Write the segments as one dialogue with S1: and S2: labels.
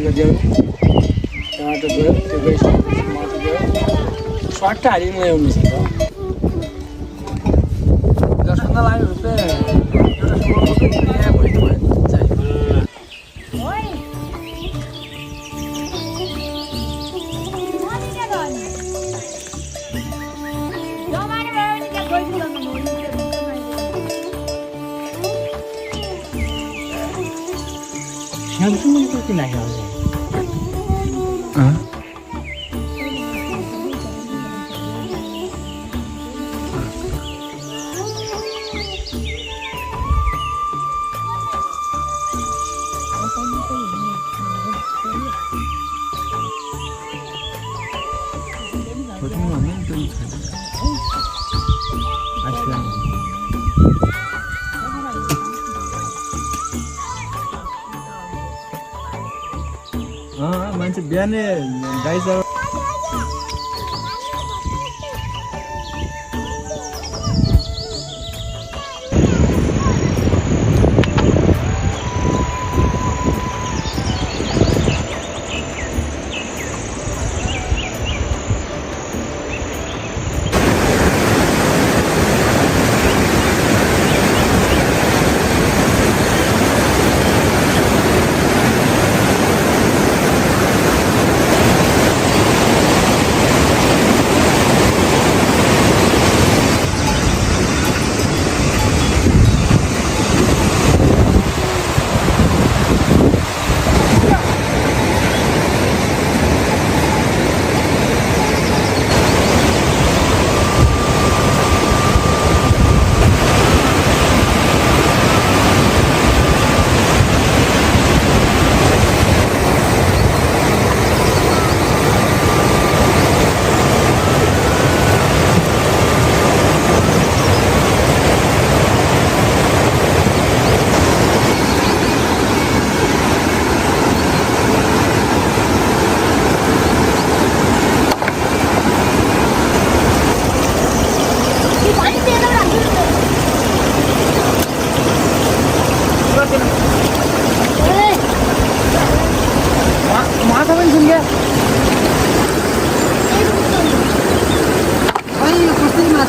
S1: गरिदियो टमाटर गयो त्यो गइसकेपछि मटर गयो स्वाट हालिनु ल्याउनु छ लसुन लाग्यो रुपे एउटा समोसा पनि ल्याए भयो चाहिँ Yang itu mungkin lah yang. मान्छे बिहानै गाई छ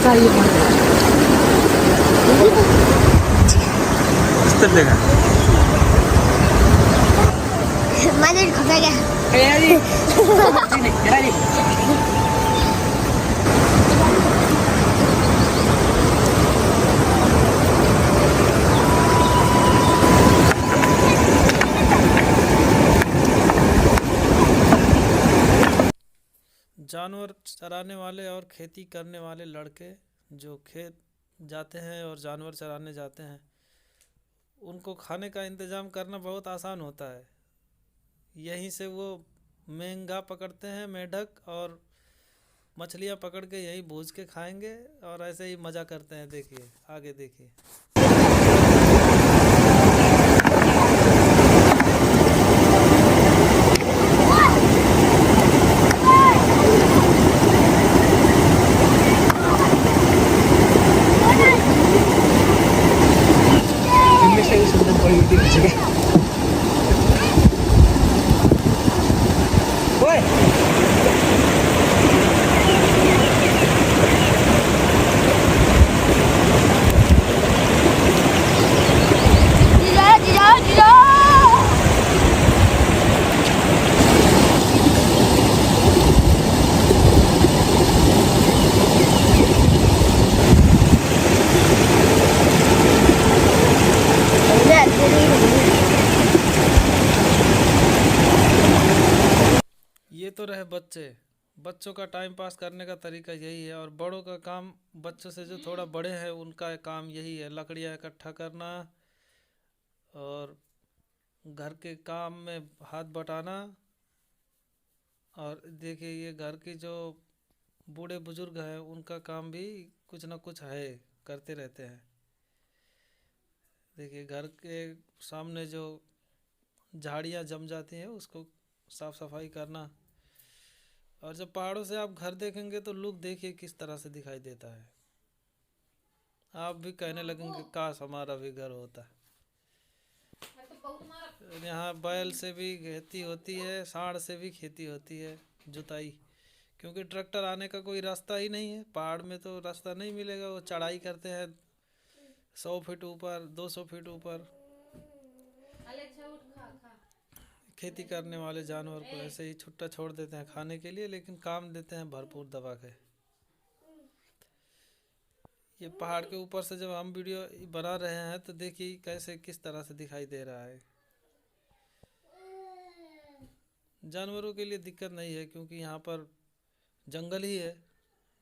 S1: चाहिए देखा
S2: जानवर चराने वाले और खेती करने वाले लड़के जो खेत जाते हैं और जानवर चराने जाते हैं उनको खाने का इंतज़ाम करना बहुत आसान होता है। यहीं से वो मेंढा पकड़ते हैं, मेढक, और मछलियाँ पकड़ के यहीं भूज के खाएंगे और ऐसे ही मज़ा करते हैं। देखिए आगे देखिए। ये तो रहे बच्चों का टाइम पास करने का तरीका यही है। और बड़ों का काम, बच्चों से जो थोड़ा बड़े हैं उनका काम यही है, लकड़ियाँ इकट्ठा करना और घर के काम में हाथ बटाना। और देखिए ये घर की जो बूढ़े बुजुर्ग हैं उनका काम भी कुछ ना कुछ है, करते रहते हैं। देखिए घर के सामने जो झाड़ियाँ जम जाती हैं उसको साफ सफाई करना। और जब पहाड़ों से आप घर देखेंगे तो लुक देखिए किस तरह से दिखाई देता है। आप भी कहने लगेंगे काश हमारा भी घर होता। यहाँ बैल से भी खेती होती है, सांड से भी खेती होती है, जुताई। क्योंकि ट्रैक्टर आने का कोई रास्ता ही नहीं है, पहाड़ में तो रास्ता नहीं मिलेगा। वो चढ़ाई करते हैं 100 फीट ऊपर, 200 फीट ऊपर। खेती करने वाले जानवर को ऐसे ही छुट्टा छोड़ देते हैं खाने के लिए, लेकिन काम देते हैं भरपूर दबा के। ये पहाड़ के ऊपर से जब हम वीडियो बना रहे हैं तो देखिए कैसे किस तरह से दिखाई दे रहा है। जानवरों के लिए दिक्कत नहीं है क्योंकि यहाँ पर जंगल ही है,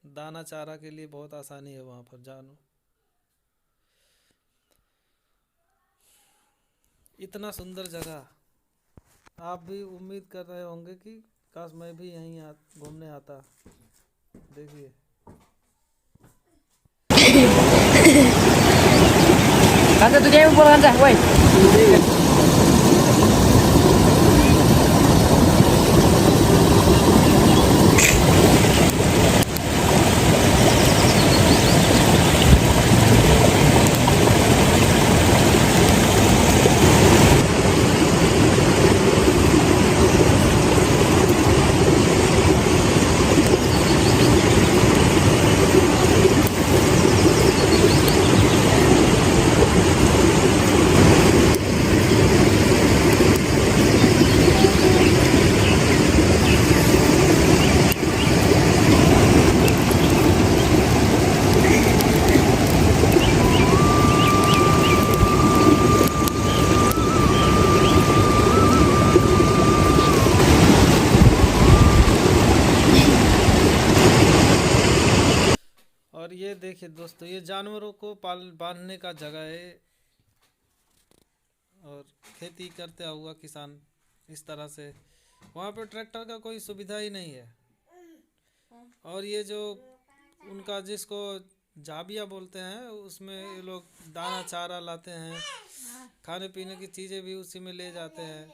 S2: दाना चारा के लिए बहुत आसानी है वहाँ पर जानवर। इतना सुंदर जगह, आप भी उम्मीद कर रहे होंगे कि काश मैं भी यहीं घूमने आता। देखिए
S1: Kanza tuh kayak pulang Kanza, woi.
S2: और ये देखिए दोस्तों, ये जानवरों को बांधने का जगह है और खेती करते हुआ किसान इस तरह से। वहाँ पे ट्रैक्टर का कोई सुविधा ही नहीं है। और ये जो उनका जिसको जाबिया बोलते हैं, उसमें ये लोग दाना चारा लाते हैं, खाने पीने की चीज़ें भी उसी में ले जाते हैं।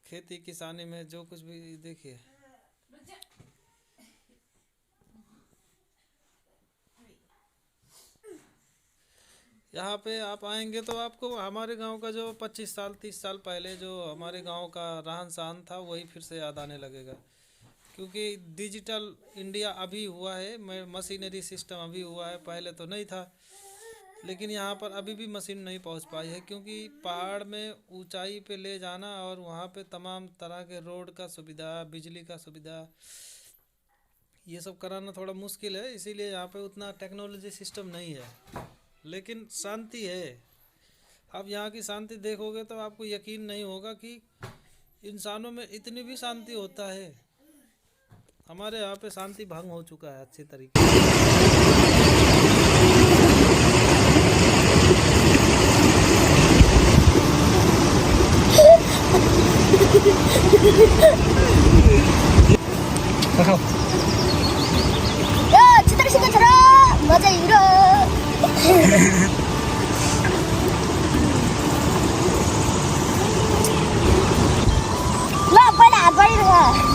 S2: खेती किसानी में जो कुछ भी देखिए, यहाँ पे आप आएंगे तो आपको हमारे गांव का जो 25 साल 30 साल पहले जो हमारे गांव का रहन सहन था वही फिर से याद आने लगेगा। क्योंकि डिजिटल इंडिया अभी हुआ है, मशीनरी सिस्टम अभी हुआ है, पहले तो नहीं था। लेकिन यहाँ पर अभी भी मशीन नहीं पहुँच पाई है क्योंकि पहाड़ में ऊंचाई पे ले जाना और वहाँ पे तमाम तरह के रोड का सुविधा, बिजली का सुविधा, ये सब कराना थोड़ा मुश्किल है। इसीलिए यहाँ पे उतना टेक्नोलॉजी सिस्टम नहीं है, लेकिन शांति है। आप यहाँ की शांति देखोगे तो आपको यकीन नहीं होगा कि इंसानों में इतनी भी शांति होता है। हमारे यहाँ पे शांति भंग हो चुका है अच्छी तरीके
S1: से।
S3: 야, 제대로 생각해라. 맞아, 이거. 나 빨리 안 빨리 가.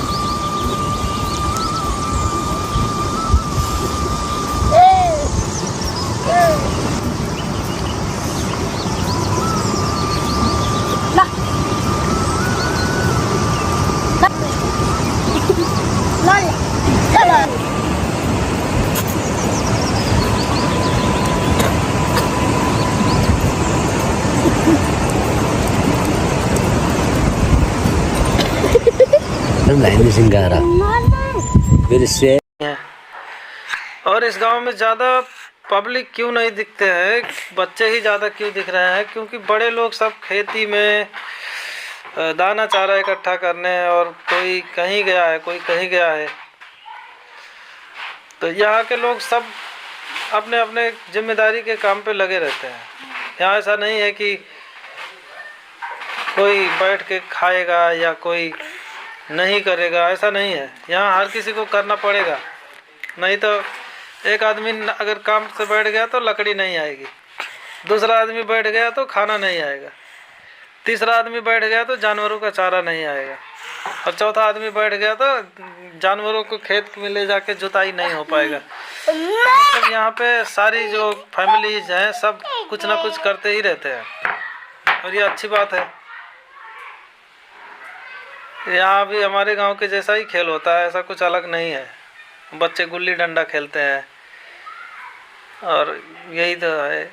S4: लाइन सिंगारा फिर से।
S2: और इस गांव में ज़्यादा पब्लिक क्यों नहीं दिखते हैं, बच्चे ही ज़्यादा क्यों दिख रहे हैं? क्योंकि बड़े लोग सब खेती में दाना चारा इकट्ठा करने, और कोई कहीं गया है, कोई कहीं गया है। तो यहाँ के लोग सब अपने अपने जिम्मेदारी के काम पे लगे रहते हैं। यहाँ ऐसा नहीं है कि कोई बैठ के खाएगा या कोई नहीं करेगा, ऐसा नहीं है। यहाँ हर किसी को करना पड़ेगा, नहीं तो एक आदमी अगर काम से बैठ गया तो लकड़ी नहीं आएगी, दूसरा आदमी बैठ गया तो खाना नहीं आएगा, तीसरा आदमी बैठ गया तो जानवरों का चारा नहीं आएगा। और चौथा आदमी बैठ गया तो जानवरों को खेत में ले जाके जुताई नहीं हो पाएगा। मतलब यहाँ पे सारी जो फैमिलीज हैं सब कुछ ना कुछ करते ही रहते हैं और ये अच्छी बात है। यहाँ भी हमारे गांव के जैसा ही खेल होता है, ऐसा कुछ अलग नहीं है। बच्चे गुल्ली डंडा खेलते हैं और यही तो है,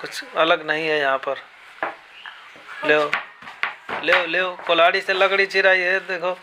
S2: कुछ अलग नहीं है यहाँ पर। ले ले कुल्हाड़ी से लकड़ी चिराई है, देखो।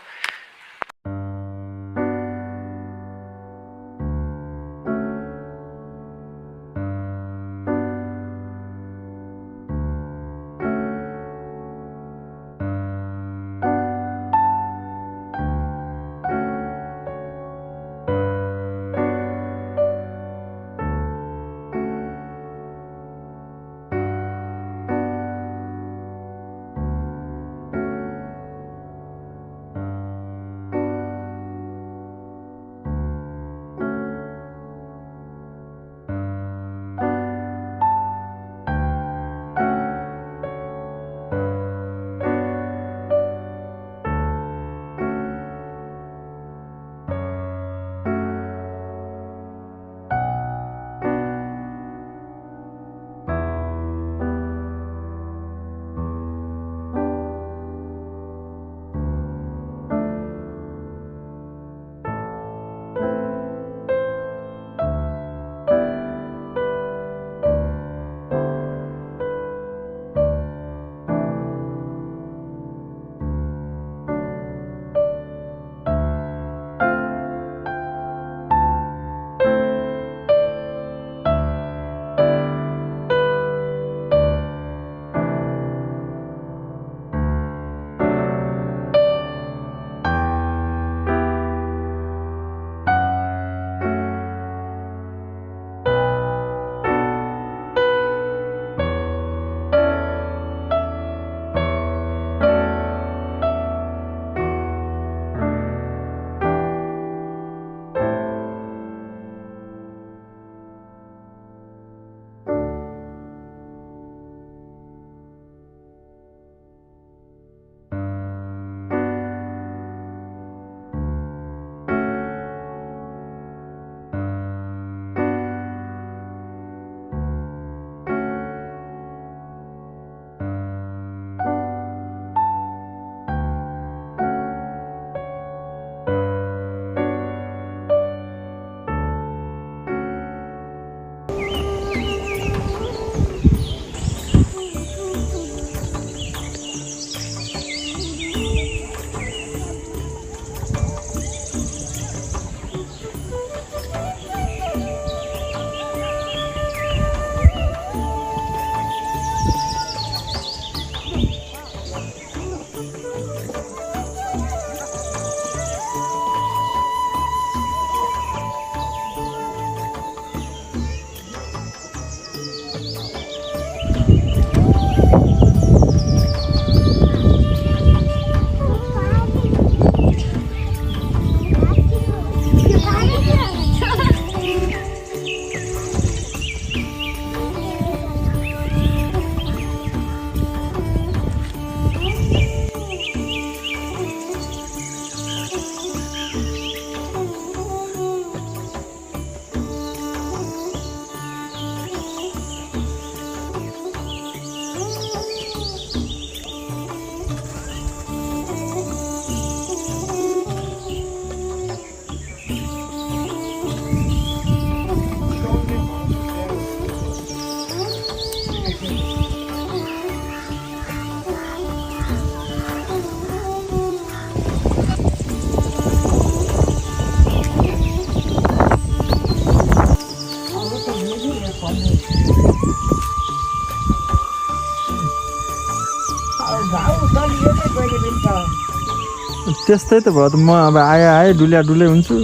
S5: त्यस्तै त भयो त म अब आए डुले हुन्छु।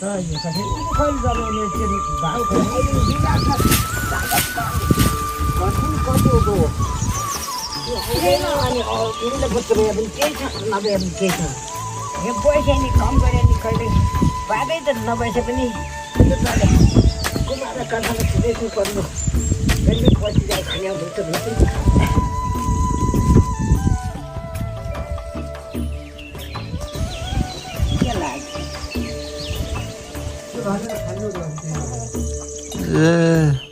S6: पैसा नि कम गरे नि कहिले बाधै त नभएछ पनि कुमार कथामा छिरेको पर्नु कति जाइ खाने भुट
S5: ए